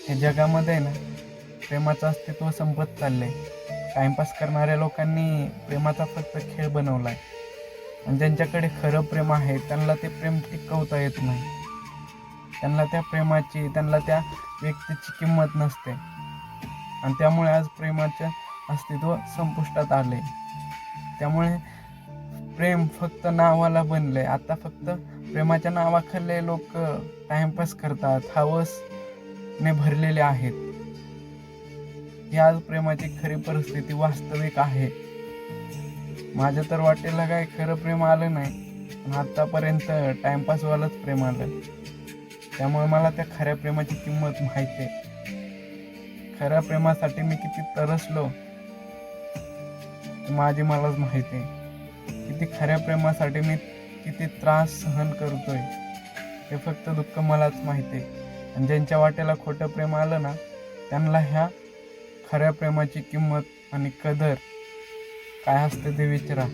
हे जगामध्ये ना प्रेमाचं अस्तित्व संपत चाललंय. टाइमपास करणाऱ्या लोकांनी प्रेमाचा फक्त खेळ बनवलाय आणि ज्यांच्याकडे खरं प्रेम आहे त्यांना ते प्रेम टिकवता येत नाही. त्यांना त्या व्यक्तीची किंमत नसते आणि त्यामुळे आज प्रेमाचे अस्तित्व संपुष्टात आले. त्यामुळे प्रेम फक्त नावाला बनलंय. आता फक्त प्रेमाच्या नावाखाली लोक टाइमपास करतात, हवसने भरलेले आहेत. ही आज प्रेमाची खरी परिस्थिती वास्तविक आहे. माझ्या तर वाटेला काय खरं प्रेम आलं नाही, पण आतापर्यंत टाइमपासवालंच प्रेम आलं. त्यामुळे मला त्या खऱ्या प्रेमाची किंमत माहिती आहे. खऱ्या प्रेमासाठी मी किती तरसलो माझी मलाच माहिती आहे. किती खऱ्या प्रेमासाठी मी किती त्रास सहन करतोय हे फक्त दुःख मलाच माहिती आहे. आणि ज्यांच्या वाटेला खोटं प्रेम आलं ना, त्यांना ह्या खऱ्या प्रेमाची किंमत आणि कदर काय असते ते विचारा.